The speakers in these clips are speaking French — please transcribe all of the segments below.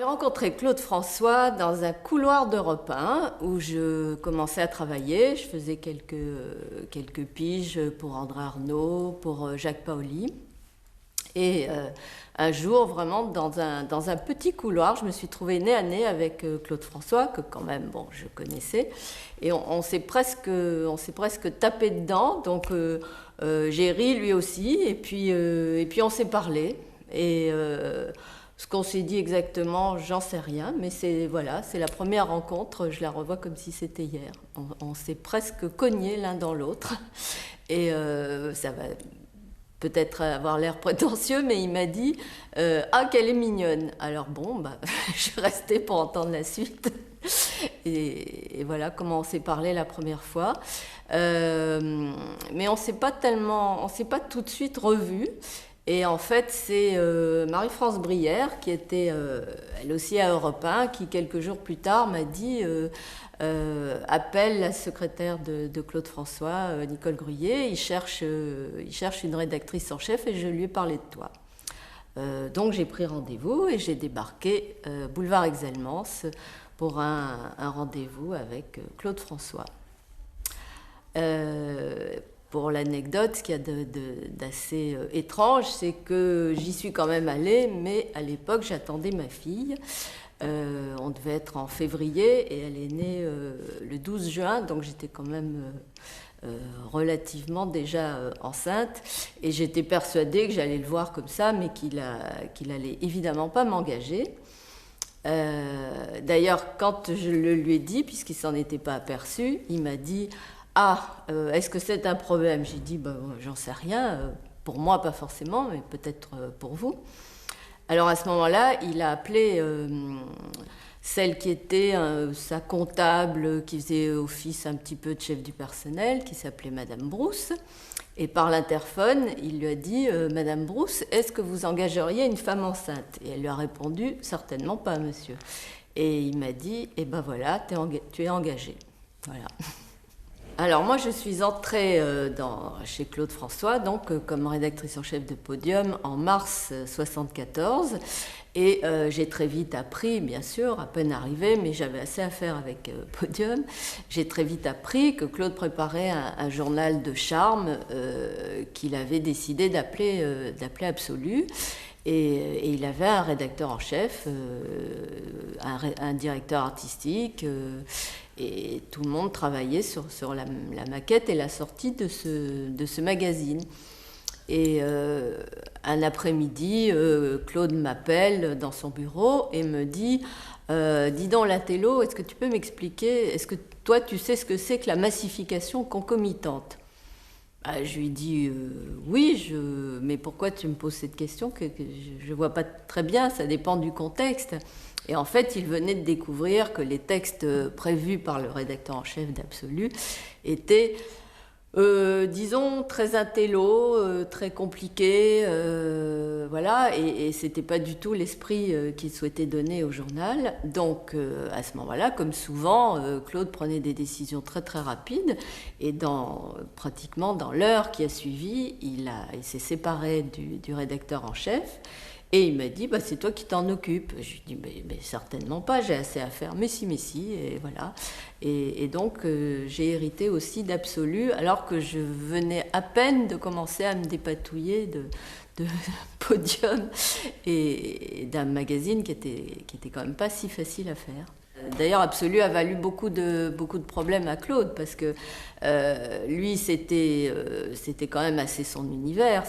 J'ai rencontré Claude François dans un couloir d'Europe 1 où je commençais à travailler. Je faisais quelques piges pour André Arnaud, pour Jacques Paoli. Et un jour, vraiment, dans un petit couloir, je me suis trouvée nez à nez avec Claude François, que quand même, bon, je connaissais. Et on s'est presque tapé dedans. Donc j'ai ri lui aussi. Et puis on s'est parlé. Et ce qu'on s'est dit exactement, j'en sais rien. Mais c'est la première rencontre. Je la revois comme si c'était hier. On s'est presque cognés l'un dans l'autre. Et ça va peut-être avoir l'air prétentieux, mais il m'a dit « Ah, qu'elle est mignonne !» Alors bon, je suis restée pour entendre la suite. Et voilà comment on s'est parlé la première fois. Mais on s'est pas tout de suite revus. Et en fait, c'est Marie-France Brière, qui était elle aussi à Europe 1, qui quelques jours plus tard m'a dit appelle la secrétaire de Claude François, Nicole Gruyé, il cherche une rédactrice en chef et je lui ai parlé de toi. Donc j'ai pris rendez-vous et j'ai débarqué boulevard Exelmans pour un rendez-vous avec Claude François. Pour l'anecdote, ce qu'il y a d'assez étrange, c'est que j'y suis quand même allée, mais à l'époque, j'attendais ma fille. On devait être en février et elle est née le 12 juin, donc j'étais quand même relativement déjà enceinte. Et j'étais persuadée que j'allais le voir comme ça, mais qu'il allait évidemment pas m'engager. D'ailleurs, quand je le lui ai dit, puisqu'il s'en était pas aperçu, il m'a dit « Ah, est-ce que c'est un problème ?» J'ai dit j'en sais rien, pour moi pas forcément, mais peut-être pour vous. Alors à ce moment-là, il a appelé celle qui était sa comptable, qui faisait office un petit peu de chef du personnel, qui s'appelait Madame Brousse. Et par l'interphone, il lui a dit « Madame Brousse, est-ce que vous engageriez une femme enceinte ?» Et elle lui a répondu « Certainement pas, monsieur. » Et il m'a dit « Eh ben voilà, tu es engagée. » Voilà. Alors moi, je suis entrée chez Claude François, donc comme rédactrice en chef de Podium en mars 1974. Et j'ai très vite appris, bien sûr, à peine arrivée, mais j'avais assez à faire avec Podium, j'ai très vite appris que Claude préparait un journal de charme qu'il avait décidé d'appeler Absolu. Et il avait un rédacteur en chef, un directeur artistique, et tout le monde travaillait sur la maquette et la sortie de ce magazine. Et un après-midi, Claude m'appelle dans son bureau et me dit « Dis donc, Latello, est-ce que tu peux m'expliquer, est-ce que toi tu sais ce que c'est que la massification concomitante ?» Je lui dis oui, mais pourquoi tu me poses cette question que je ne vois pas très bien, ça dépend du contexte. Et en fait, il venait de découvrir que les textes prévus par le rédacteur en chef d'Absolu étaient, disons, très intello, très compliqués, voilà, et c'était pas du tout l'esprit qu'il souhaitait donner au journal. Donc, à ce moment-là, comme souvent, Claude prenait des décisions très très rapides, et pratiquement dans l'heure qui a suivi, il s'est séparé du rédacteur en chef. Et il m'a dit, c'est toi qui t'en occupes. Je lui ai dit, mais certainement pas, j'ai assez à faire. Mais si, et voilà. Et donc, j'ai hérité aussi d'Absolu, alors que je venais à peine de commencer à me dépatouiller de Podium et d'un magazine qui était quand même pas si facile à faire. D'ailleurs, Absolu a valu beaucoup de problèmes à Claude, parce que lui, c'était quand même assez son univers.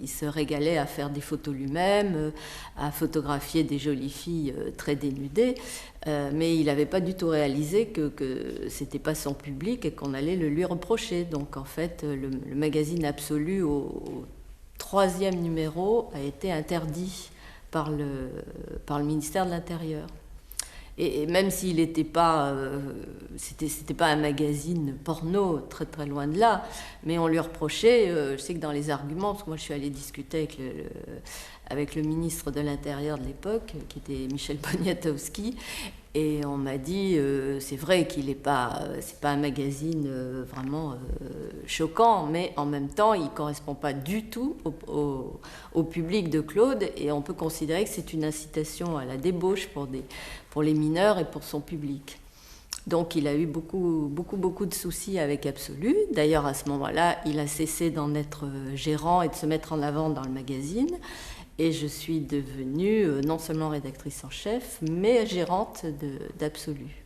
Il se régalait à faire des photos lui-même, à photographier des jolies filles très dénudées, mais il n'avait pas du tout réalisé que c'était pas son public et qu'on allait le lui reprocher. Donc, en fait, le magazine Absolu, au 3e numéro, a été interdit par le ministère de l'Intérieur. Et même s'il n'était pas, c'était pas un magazine porno, très très loin de là, mais on lui reprochait, je sais que dans les arguments, parce que moi je suis allée discuter avec le ministre de l'Intérieur de l'époque, qui était Michel Poniatowski, Et on m'a dit, c'est vrai qu'il n'est pas, c'est pas un magazine vraiment choquant, mais en même temps, il ne correspond pas du tout au public de Claude, et on peut considérer que c'est une incitation à la débauche pour les mineurs et pour son public. Donc il a eu beaucoup de soucis avec Absolu. D'ailleurs, à ce moment-là, il a cessé d'en être gérant et de se mettre en avant dans le magazine. Et je suis devenue non seulement rédactrice en chef, mais gérante d'Absolu.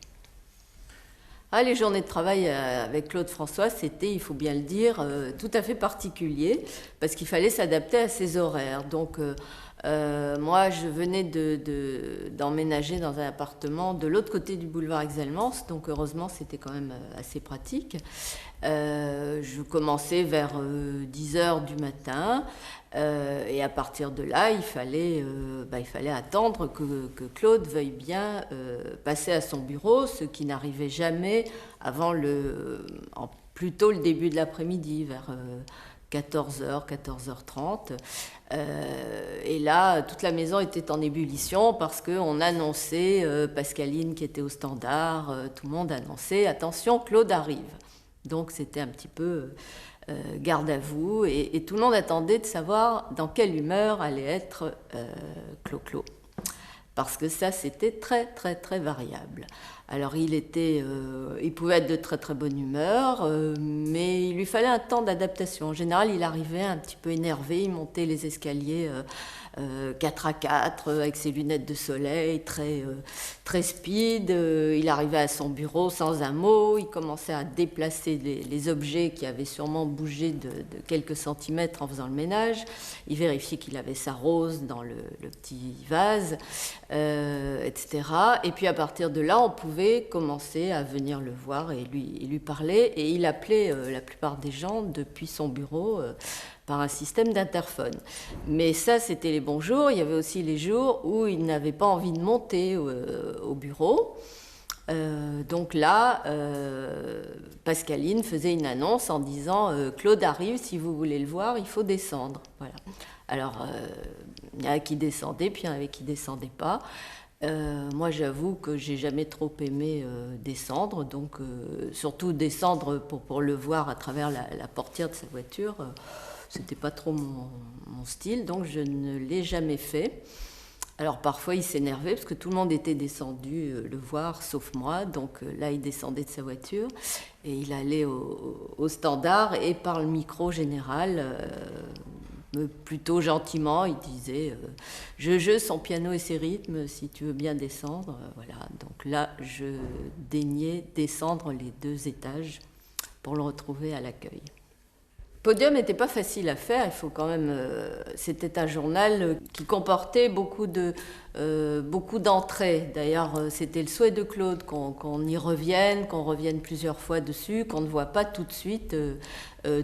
Les journées de travail avec Claude François, c'était, il faut bien le dire, tout à fait particulier, parce qu'il fallait s'adapter à ses horaires. Donc, moi, je venais d'emménager dans un appartement de l'autre côté du boulevard Exelmans, donc heureusement, c'était quand même assez pratique. Je commençais vers 10h du matin. Et à partir de là, il fallait attendre que Claude veuille bien passer à son bureau, ce qui n'arrivait jamais avant plutôt le début de l'après-midi, vers 14h, 14h30. Et là, toute la maison était en ébullition parce qu'on annonçait, Pascaline qui était au standard, tout le monde annonçait « Attention, Claude arrive ». Donc c'était un petit peu... garde à vous, et tout le monde attendait de savoir dans quelle humeur allait être Clo-Clo. Parce que ça, c'était très, très, très variable. Alors, il pouvait être de très, très bonne humeur, mais il lui fallait un temps d'adaptation. En général, il arrivait un petit peu énervé, il montait les escaliers 4 à 4, avec ses lunettes de soleil, très, très speed. Il arrivait à son bureau sans un mot, il commençait à déplacer les objets qui avaient sûrement bougé de quelques centimètres en faisant le ménage. Il vérifiait qu'il avait sa rose dans le petit vase, etc. Et puis à partir de là, on pouvait commencer à venir le voir et lui parler. Et il appelait la plupart des gens depuis son bureau par un système d'interphone. Mais ça, c'était les bons jours. Il y avait aussi les jours où il n'avait pas envie de monter au bureau. Donc là, Pascaline faisait une annonce en disant Claude arrive, si vous voulez le voir, il faut descendre. Voilà. Alors, il y en a qui descendaient, puis il y en avait qui ne descendaient pas. Moi, j'avoue que j'ai jamais trop aimé descendre, donc surtout descendre pour le voir à travers la portière de sa voiture. C'était pas trop mon style, donc je ne l'ai jamais fait. Alors parfois il s'énervait parce que tout le monde était descendu le voir, sauf moi. Donc là il descendait de sa voiture et il allait au standard, et par le micro général, plutôt gentiment, il disait je joue son piano et ses rythmes, si tu veux bien descendre. Voilà. Donc là je daignais descendre les 2 étages pour le retrouver à l'accueil. Podium n'était pas facile à faire, il faut quand même. C'était un journal qui comportait beaucoup d'entrées. D'ailleurs, c'était le souhait de Claude qu'on y revienne, qu'on revienne plusieurs fois dessus, qu'on ne voit pas tout de suite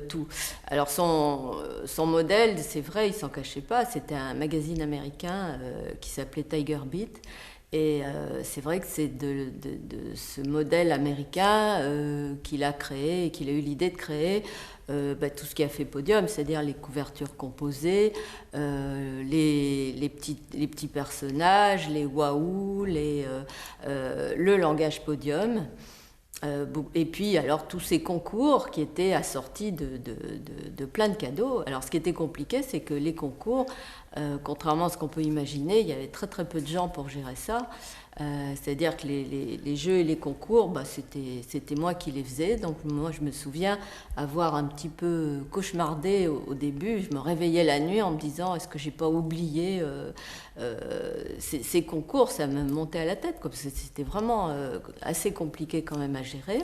tout. Alors son modèle, c'est vrai, il s'en cachait pas. C'était un magazine américain qui s'appelait Tiger Beat. Et c'est vrai que c'est de ce modèle américain qu'il a créé et qu'il a eu l'idée de créer tout ce qui a fait Podium, c'est-à-dire les couvertures composées, les petits personnages, les waouh, le langage Podium. Et puis alors tous ces concours qui étaient assortis de plein de cadeaux. Alors ce qui était compliqué, c'est que les concours, contrairement à ce qu'on peut imaginer, il y avait très très peu de gens pour gérer ça. C'est-à-dire que les jeux et les concours, c'était moi qui les faisais. Donc moi je me souviens avoir un petit peu cauchemardé au début. Je me réveillais la nuit en me disant est-ce que j'ai pas oublié ces concours. Ça me montait à la tête, parce que c'était vraiment assez compliqué quand même à gérer.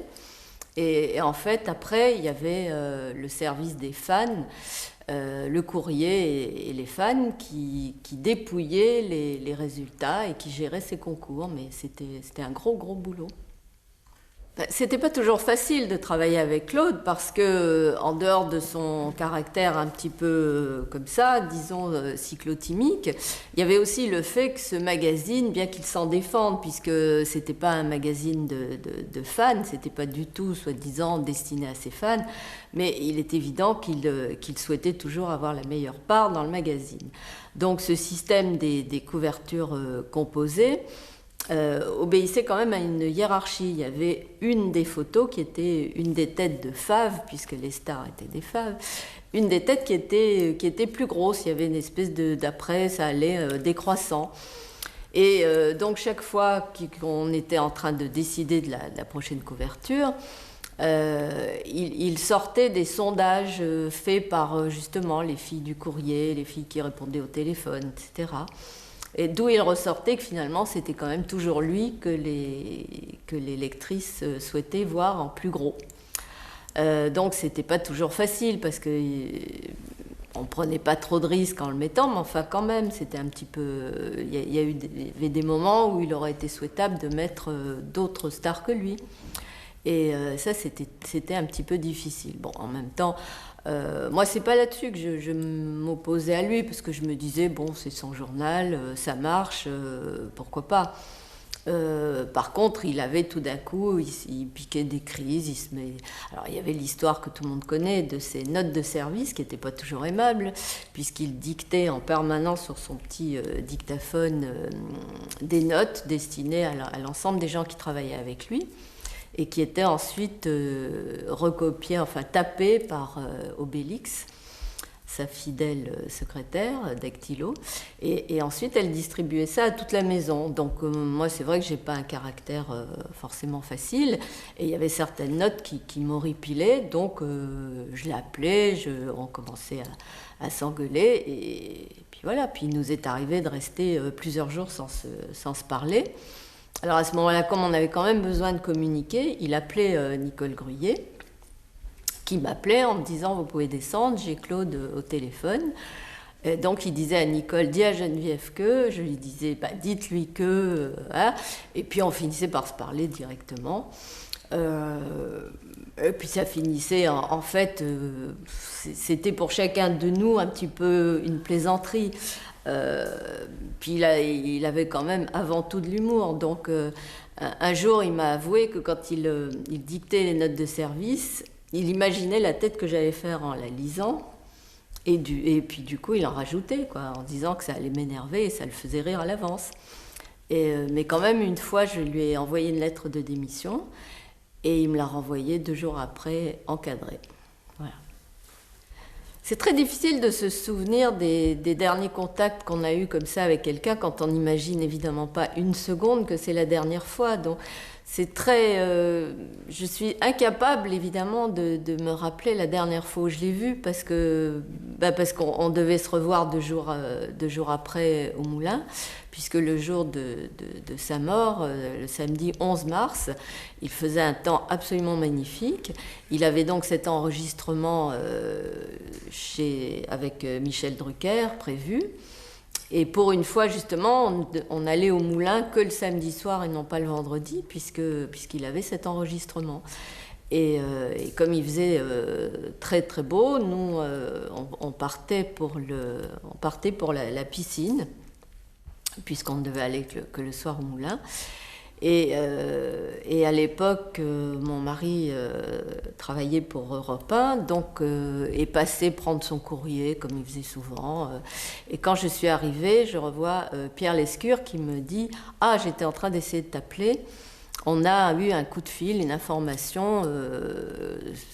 Et en fait après il y avait le service des fans, le courrier et les fans qui dépouillaient les résultats et qui géraient ces concours, mais c'était un gros boulot. C'était pas toujours facile de travailler avec Claude parce que, en dehors de son caractère un petit peu comme ça, disons cyclotimique, il y avait aussi le fait que ce magazine, bien qu'il s'en défende, puisque c'était pas un magazine de fans, c'était pas du tout soi-disant destiné à ses fans, mais il est évident qu'il souhaitait toujours avoir la meilleure part dans le magazine. Donc ce système des couvertures composées, obéissait quand même à une hiérarchie. Il y avait une des photos qui était une des têtes de Fave, puisque les stars étaient des Faves, une des têtes qui était plus grosse. Il y avait une espèce d'après, ça allait décroissant. Et donc chaque fois qu'on était en train de décider de la prochaine couverture, il sortait des sondages faits par justement les filles du courrier, les filles qui répondaient au téléphone, etc. Et d'où il ressortait que finalement c'était quand même toujours lui que les lectrices souhaitaient voir en plus gros. Donc c'était pas toujours facile parce que on prenait pas trop de risques en le mettant, mais enfin quand même c'était un petit peu. Il y avait des moments où il aurait été souhaitable de mettre d'autres stars que lui. Et ça c'était un petit peu difficile. Bon, en même temps. Moi, c'est pas là-dessus que je m'opposais à lui, parce que je me disais, bon, c'est son journal, ça marche, pourquoi pas. Par contre, il avait tout d'un coup, il piquait des crises, Alors, il y avait l'histoire que tout le monde connaît de ses notes de service, qui n'étaient pas toujours aimables, puisqu'il dictait en permanence sur son petit dictaphone des notes destinées à l'ensemble des gens qui travaillaient avec lui, et qui était ensuite recopié, enfin tapé par Obélix, sa fidèle secrétaire, Dactylo, et ensuite elle distribuait ça à toute la maison. Donc moi c'est vrai que j'ai pas un caractère forcément facile, et il y avait certaines notes qui m'horripilaient, donc je l'appelais, on commençait à s'engueuler, et puis voilà, puis il nous est arrivé de rester plusieurs jours sans se parler. Alors à ce moment-là, comme on avait quand même besoin de communiquer, il appelait Nicole Gruyé, qui m'appelait en me disant « Vous pouvez descendre, j'ai Claude au téléphone ». Donc il disait à Nicole « Dis à Geneviève que », je lui disais bah, « Dites-lui que hein ». Et puis on finissait par se parler directement. Et puis ça finissait, en fait, c'était pour chacun de nous un petit peu une plaisanterie. Puis il avait quand même avant tout de l'humour. Donc un jour, il m'a avoué que quand il dictait les notes de service, il imaginait la tête que j'allais faire en la lisant. Et puis du coup, il en rajoutait, quoi, en disant que ça allait m'énerver et ça le faisait rire à l'avance. Mais quand même, une fois, je lui ai envoyé une lettre de démission et il me l'a renvoyée 2 jours après, encadrée. Voilà. C'est très difficile de se souvenir des derniers contacts qu'on a eus comme ça avec quelqu'un quand on n'imagine évidemment pas une seconde que c'est la dernière fois. Donc c'est très... je suis incapable évidemment de me rappeler la dernière fois où je l'ai vu parce qu'on devait se revoir 2 jours après au Moulin, puisque le jour de sa mort, le samedi 11 mars, il faisait un temps absolument magnifique. Il avait donc cet enregistrement avec Michel Drucker prévu. Et pour une fois, justement, on allait au Moulin que le samedi soir et non pas le vendredi, puisqu'il avait cet enregistrement. Et comme il faisait très très beau, nous, on partait pour la piscine, puisqu'on ne devait aller que le soir au Moulin. Et à l'époque, mon mari travaillait pour Europe 1, donc est passé prendre son courrier, comme il faisait souvent. Et quand je suis arrivée, je revois Pierre Lescure qui me dit « Ah, j'étais en train d'essayer de t'appeler. On a eu un coup de fil, une information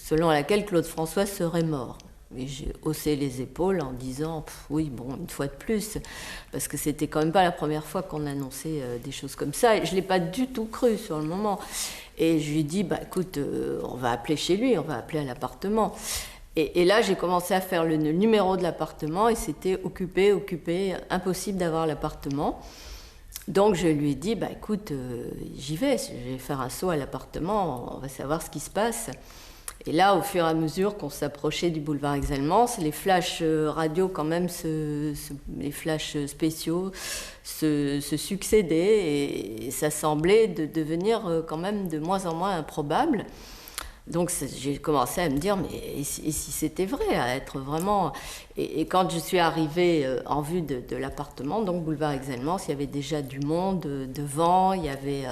selon laquelle Claude François serait mort. » Et j'ai haussé les épaules en disant « Oui, bon, une fois de plus », parce que c'était quand même pas la première fois qu'on annonçait des choses comme ça. Et je l'ai pas du tout cru sur le moment. Et je lui ai dit « Bah écoute, on va appeler chez lui, on va appeler à l'appartement ». Et là, j'ai commencé à faire le numéro de l'appartement et c'était occupé, impossible d'avoir l'appartement. Donc je lui ai dit « Bah écoute, j'y vais, je vais faire un saut à l'appartement, on va savoir ce qui se passe ». Et là, au fur et à mesure qu'on s'approchait du boulevard Exalmans, les flashs radio quand même, les flashs spéciaux se succédaient et ça semblait devenir quand même de moins en moins improbable. Donc j'ai commencé à me dire, mais et si c'était vrai, à être vraiment... Et quand je suis arrivée en vue de l'appartement, donc boulevard Exalmans, il y avait déjà du monde devant, il y avait...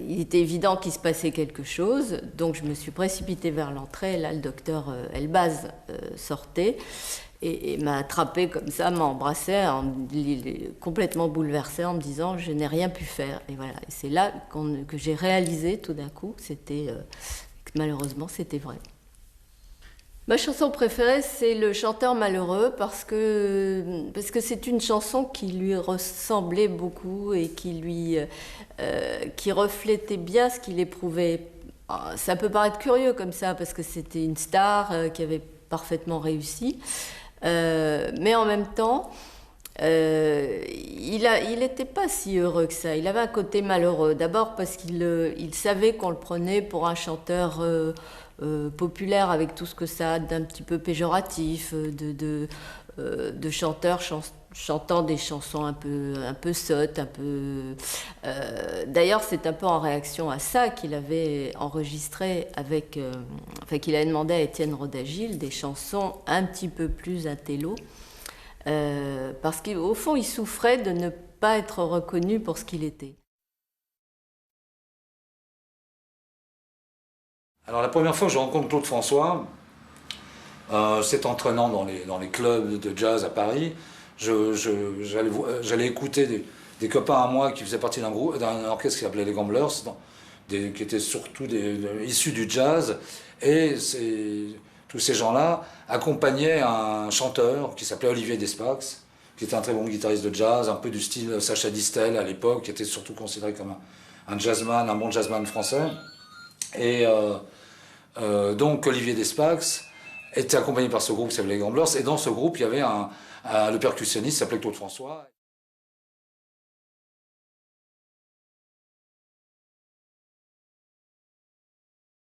Il était évident qu'il se passait quelque chose, donc je me suis précipitée vers l'entrée. Là, le docteur Elbaz sortait et m'a attrapée comme ça, m'a embrassée, complètement bouleversée, en me disant « je n'ai rien pu faire ». Et voilà, et c'est là que j'ai réalisé tout d'un coup que malheureusement c'était vrai. Ma chanson préférée, c'est Le chanteur malheureux, parce que c'est une chanson qui lui ressemblait beaucoup et qui reflétait bien ce qu'il éprouvait. Ça peut paraître curieux comme ça, parce que c'était une star qui avait parfaitement réussi, mais en même temps, il n'était pas si heureux que ça. Il avait un côté malheureux. D'abord parce qu'il savait qu'on le prenait pour un chanteur populaire, avec tout ce que ça a d'un petit peu péjoratif, de chanteurs chantant des chansons un peu sottes, D'ailleurs, c'est un peu en réaction à ça qu'il avait enregistré qu'il avait demandé à Étienne Roda-Gil des chansons un petit peu plus intello. Parce qu'au fond, il souffrait de ne pas être reconnu pour ce qu'il était. Alors la première fois que je rencontre Claude François, c'est en traînant dans les clubs de jazz à Paris. J'allais écouter des copains à moi qui faisaient partie d'un orchestre qui s'appelait les Gamblers, qui étaient surtout issus du jazz. Et tous ces gens-là accompagnaient un chanteur qui s'appelait Olivier Despax, qui était un très bon guitariste de jazz, un peu du style Sacha Distel à l'époque, qui était surtout considéré comme un jazzman, un bon jazzman français. Et donc Olivier Despax était accompagné par ce groupe qui s'appelait les Gamblers, et dans ce groupe il y avait le percussionniste qui s'appelait Claude François.